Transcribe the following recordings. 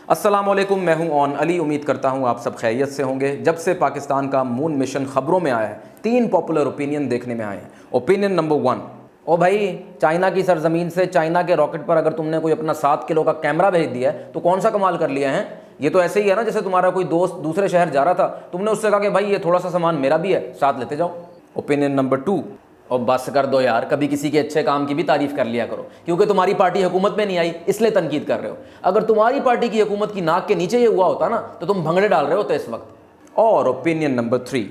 अस्सलाम वालेकुम, मैं हूं ऑन अली। उम्मीद करता हूं आप सब खैरियत से होंगे। जब से पाकिस्तान का मून मिशन खबरों में आया है, 3 पॉपुलर ओपिनियन देखने में आए हैं। ओपिनियन नंबर 1, ओ भाई, चाइना की सरजमीन से चाइना के रॉकेट पर अगर तुमने कोई अपना 7 किलो का कैमरा भेज दिया है तो कौन सा कमाल कर लिया है। ये तो ऐसे ही है ना जैसे तुम्हारा कोई दोस्त दूसरे शहर जा रहा था, तुमने उससे कहा कि भाई ये थोड़ा सा सामान मेरा भी है, साथ लेते जाओ। ओपिनियन नंबर 2, और बस कर दो यार, कभी किसी के अच्छे काम की भी तारीफ कर लिया करो। क्योंकि तुम्हारी पार्टी हुकूमत में नहीं आई इसलिए तनकीद कर रहे हो। अगर तुम्हारी पार्टी की हुकूमत की नाक के नीचे ये हुआ होता ना तो तुम भंगड़े डाल रहे होते इस वक्त। और ओपिनियन नंबर 3,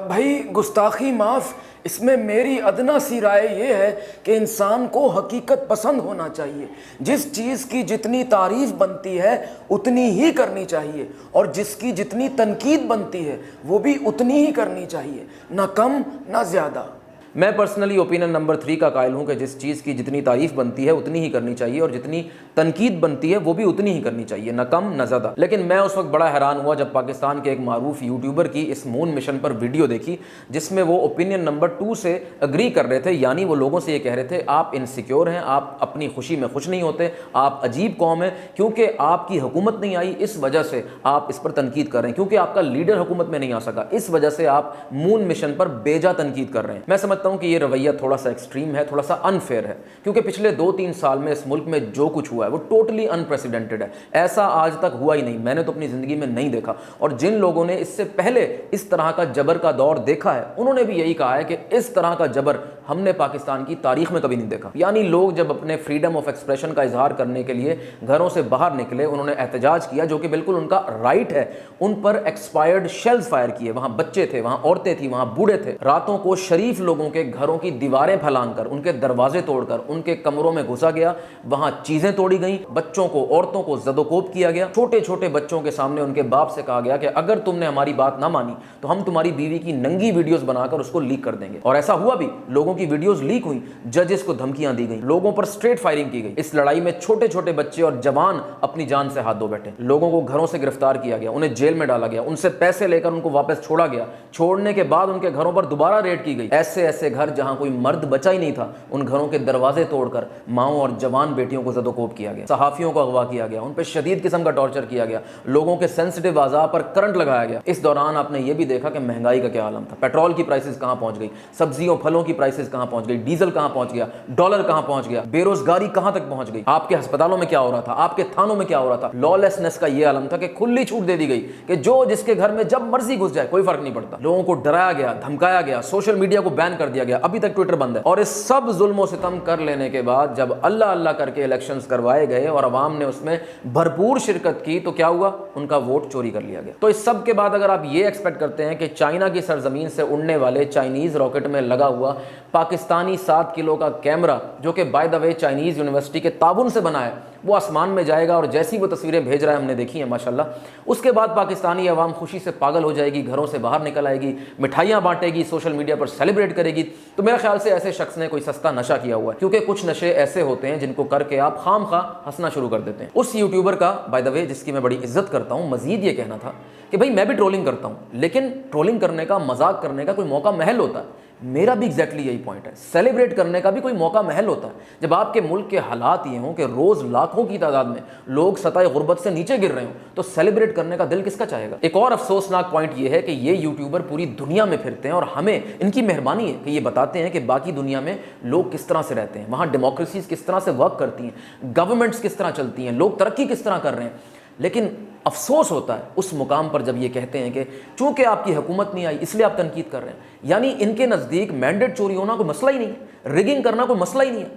भाई गुस्ताखी माफ़, इसमें मेरी अदना सी राय ये है कि इंसान को हकीकत पसंद होना चाहिए। जिस चीज़ की जितनी तारीफ़ बनती है उतनी ही करनी चाहिए, और जिसकी जितनी तनकीद बनती है वो भी उतनी ही करनी चाहिए, ना कम ना ज़्यादा। मैं पर्सनली ओपिनियन नंबर 3 का कायल हूं कि जिस चीज़ की जितनी तारीफ बनती है उतनी ही करनी चाहिए, और जितनी तनकीद बनती है वो भी उतनी ही करनी चाहिए, न कम न ज़्यादा। लेकिन मैं उस वक्त बड़ा हैरान हुआ जब पाकिस्तान के एक मारूफ यूट्यूबर की इस मून मिशन पर वीडियो देखी, जिसमें वो ओपिनियन नंबर 2 से अग्री कर रहे थे। यानी वो लोगों से ये कह रहे थे आप इनसिक्योर हैं, आप अपनी खुशी में खुश नहीं होते, आप अजीब कौम है, क्योंकि आपकी हुकूमत नहीं आई इस वजह से आप इस पर तनकीद कर रहे हैं, क्योंकि आपका लीडर हुकूमत में नहीं आ सका इस वजह से आप मून मिशन पर बेजा तनकीद कर रहे हैं। मैं समझता हूं कि ये रवैया थोड़ा सा एक्सट्रीम है, थोड़ा सा अनफेयर है, क्योंकि पिछले 2-3 साल में इस मुल्क में जो कुछ हुआ है वो टोटली अनप्रेसिडेंटेड है। ऐसा आज तक हुआ ही नहीं, मैंने तो अपनी ज़िंदगी में नहीं देखा। और जिन लोगों ने इससे पहले इस तरह का जबर का दौर देखा है उन्होंने भी यही कहा है कि इस तरह का जबर हमने पाकिस्तान की तारीख में कभी नहीं देखा। यानी लोग जब अपने फ्रीडम ऑफ एक्सप्रेशन का इजहार करने के लिए घरों से बाहर निकले, उन्होंने एहतजाज किया, जो कि बिल्कुल उनका राइट है। उन पर एक्सपायर्ड शेल्स फायर किए, वहां बच्चे थे, वहां औरतें थी, वहां बूढ़े थे। रातों को शरीफ लोगों के घरों की दीवारें फैलाकर, उनके दरवाजे तोड़कर उनके कमरों में घुसा गया, वहां चीजें तोड़ी गई, बच्चों को औरतों को जदोकोब किया गया। छोटे छोटे बच्चों के सामने उनके बाप से कहा गया कि अगर तुमने हमारी बात ना मानी तो हम तुम्हारी बीवी की नंगी वीडियोस बनाकर उसको लीक कर देंगे। और ऐसा हुआ भी, लोगों की वीडियोस लीक हुई, जजेस को धमकियां दी गई, लोगों पर स्ट्रेट फायरिंग की गई। इस लड़ाई में छोटे छोटे बच्चे और जवान अपनी जान से हाथ धो बैठे। लोगों को घरों से गिरफ्तार किया गया, उन्हें जेल में डाला गया, उनसे पैसे लेकर उनको वापस छोड़ा गया। छोड़ने के बाद उनके घरों पर दोबारा रेड की गई। ऐसे ऐसे घर जहां कोई मर्द बचा ही नहीं था, उन घरों के दरवाजे तोड़कर माओ और जवान बेटियों को जदोकोब किया गया, सहाफियों को अगवा किया गया, उन पर शदीद किस्म का टॉर्चर किया गया, लोगों के सेंसिटिव आज़ा पर करंट लगाया गया। इस दौरान आपने ये भी देखा कि महंगाई का क्या आलम था। पेट्रोल की प्राइसेस कहां पहुंच गई, सब्जियों फलों की प्राइसेस कहां पहुंच गई, डीजल कहां पहुंच गया, डॉलर कहां पहुंच गया, बेरोजगारी कहां तक पहुंच गई, आपके अस्पतालों में क्या हो रहा था, आपके थानों में क्या हो रहा था। लॉलेसनेस का यह आलम था कि खुली छूट दे दी गई कि जो जिसके घर में जब मर्जी घुस जाए, कोई फर्क नहीं पड़ता। लोगों को डराया गया, धमकाया गया, सोशल मीडिया को बैन कर दिया गया, अभी तक ट्विटर बंद है। और इस सब जुल्म सितम कर लेने के बाद जब अल्लाह अल्लाह करके इलेक्शंस करवाए गए और अवाम ने उसमें भरपूर शिरकत की तो क्या हुआ, उनका वोट चोरी कर लिया गया। तो इस सब के बाद अगर आप ये एक्सपेक्ट करते हैं कि चाइना की सरजमीन से उड़ने वाले चाइनीज रॉकेट में लगा हुआ पाकिस्तानी 7 किलो का कैमरा, जो कि by the way Chinese university के ताबुन से बना है, वो आसमान में जाएगा और जैसी वो तस्वीरें भेज रहा है, हमने देखी है माशाल्लाह, उसके बाद पाकिस्तानी अवाम खुशी से पागल हो जाएगी, घरों से बाहर निकल आएगी, मिठाइयाँ बांटेगी, सोशल मीडिया पर सेलिब्रेट करेगी। तो मेरे ख्याल से ऐसे शख्स ने कोई सस्ता नशा किया हुआ है, क्योंकि कुछ नशे ऐसे होते हैं जिनको करके आप खाम खा हंसना शुरू कर देते हैं। उस यूट्यूबर का बाय द वे, जिसकी मैं बड़ी इज्जत करता हूँ, मजीद ये कहना था कि भाई मैं भी ट्रोलिंग करता हूँ, लेकिन ट्रोलिंग करने का, मजाक करने का कोई मौका महल होता है। मेरा भी एग्जैक्टली यही पॉइंट है, सेलिब्रेट करने का भी कोई मौका महल होता है। जब आपके मुल्क के हालात ये हों कि रोज लाखों की तादाद में लोग सतह गुर्बत से नीचे गिर रहे हो, तो सेलिब्रेट करने का दिल किसका चाहेगा। एक और अफसोसनाक पॉइंट ये है कि ये यूट्यूबर पूरी दुनिया में फिरते हैं और हमें इनकी मेहरबानी है कि ये बताते हैं कि बाकी दुनिया में लोग किस तरह से रहते हैं, वहाँ डेमोक्रेसीज किस तरह से वर्क करती हैं, गवर्नमेंट्स किस तरह चलती हैं, लोग तरक्की किस तरह कर रहे हैं। लेकिन अफसोस होता है उस मुकाम पर जब ये कहते हैं कि चूंकि आपकी हुकूमत नहीं आई इसलिए आप तनकीद कर रहे हैं। यानी इनके नज़दीक मैंडेट चोरी होना कोई मसला ही नहीं है, रिगिंग करना कोई मसला ही नहीं है,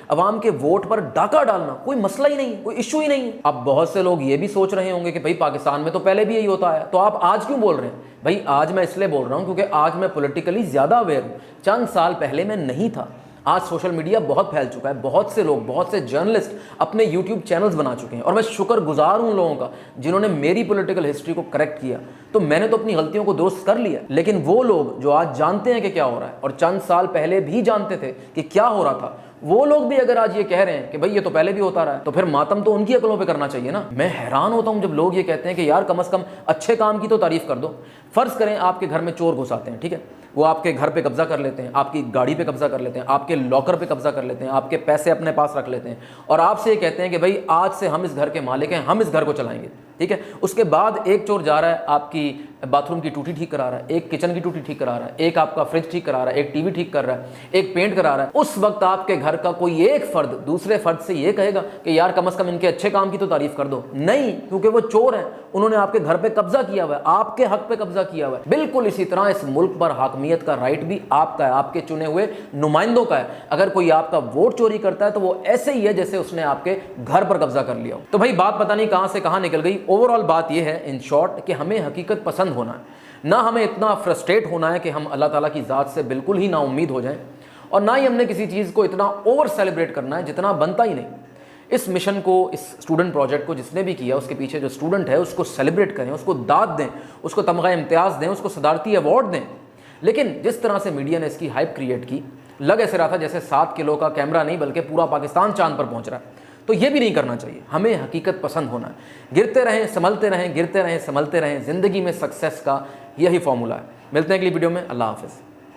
अवाम के वोट पर डाका डालना कोई मसला ही नहीं है, कोई इशू ही नहीं है। अब बहुत से लोग ये भी सोच रहे होंगे कि भाई पाकिस्तान में तो पहले भी यही होता है, तो आप आज क्यों बोल रहे हैं। भाई आज मैं इसलिए बोल रहा हूँ क्योंकि आज मैं पॉलिटिकली ज़्यादा अवेयर हूँ, चंद साल पहले मैं नहीं था। आज सोशल मीडिया बहुत फैल चुका है, बहुत से लोग, बहुत से जर्नलिस्ट अपने यूट्यूब चैनल्स बना चुके हैं, और मैं शुक्रगुजार हूं लोगों का जिन्होंने मेरी पॉलिटिकल हिस्ट्री को करेक्ट किया। तो मैंने तो अपनी गलतियों को दुरुस्त कर लिया, लेकिन वो लोग जो आज जानते हैं कि क्या हो रहा है और चंद साल पहले भी जानते थे कि क्या हो रहा था, वो लोग भी अगर आज ये कह रहे हैं कि भाई ये तो पहले भी होता रहा है, तो फिर मातम तो उनकी अकलों पे करना चाहिए ना। मैं हैरान होता हूं जब लोग ये कहते हैं कि यार कम से कम अच्छे काम की तो तारीफ कर दो। फर्ज करें आपके घर में चोर घुस आते हैं, ठीक है, वो आपके घर पे कब्जा कर लेते हैं, आपकी गाड़ी पे कब्जा कर लेते हैं, आपके लॉकर पे कब्जा कर लेते हैं, आपके पैसे अपने पास रख लेते हैं और आपसे ये कहते हैं कि भाई आज से हम इस घर के मालिक हैं, हम इस घर को चलाएंगे, ठीक है। उसके बाद एक चोर जा रहा है, आपकी बाथरूम की टूटी ठीक करा रहा है, एक किचन की टूटी ठीक करा रहा है, एक आपका फ्रिज ठीक करा रहा है, एक टीवी ठीक कर रहा है, एक पेंट करा रहा है। उस वक्त आपके घर का कोई एक फर्द दूसरे फर्द से ये कहेगा कि यार कम से कम इनके अच्छे काम की तो तारीफ कर दो? नहीं, क्योंकि वो चोर हैं, उन्होंने आपके घर पे कब्जा किया हुआ है, आपके हक पे कब्जा किया हुआ है। बिल्कुल इसी तरह इस मुल्क पर हाकमियत का राइट भी आपका है, आपके चुने हुए नुमाइंदों का है। अगर कोई आपका वोट चोरी करता है तो वो ऐसे ही है जैसे उसने आपके घर पर कब्जा कर लिया हो। तो भाई बात पता नहीं कहां से कहां निकल गई। ओवरऑल बात यह है इन शॉर्ट कि हमें हकीकत पसंद होना है, ना हमें इतना फ्रस्ट्रेट होना है कि हम अल्लाह ताला की ज़ात से बिल्कुल ही नाउम्मीद हो जाएं, और ना ही हमने किसी चीज़ को इतना ओवर सेलिब्रेट करना है जितना बनता ही नहीं। इस मिशन को, इस स्टूडेंट प्रोजेक्ट को जिसने भी किया, उसके पीछे जो स्टूडेंट है उसको सेलिब्रेट करें, उसको दाद दें, उसको तमगा इम्तियाज़ दें, उसको सदारती अवार्ड दें। लेकिन जिस तरह से मीडिया ने इसकी हाइप क्रिएट की, लग ऐसे रहा था जैसे 7 किलो का कैमरा नहीं बल्कि पूरा पाकिस्तान चांद पर पहुंच रहा है। तो ये भी नहीं करना चाहिए। हमें हकीकत पसंद होना है। गिरते रहें, संभलते रहें, गिरते रहें, संभलते रहें। ज़िंदगी में सक्सेस का यही फॉर्मूला है। मिलते हैं अगली वीडियो में। अल्लाह हाफ़िज़।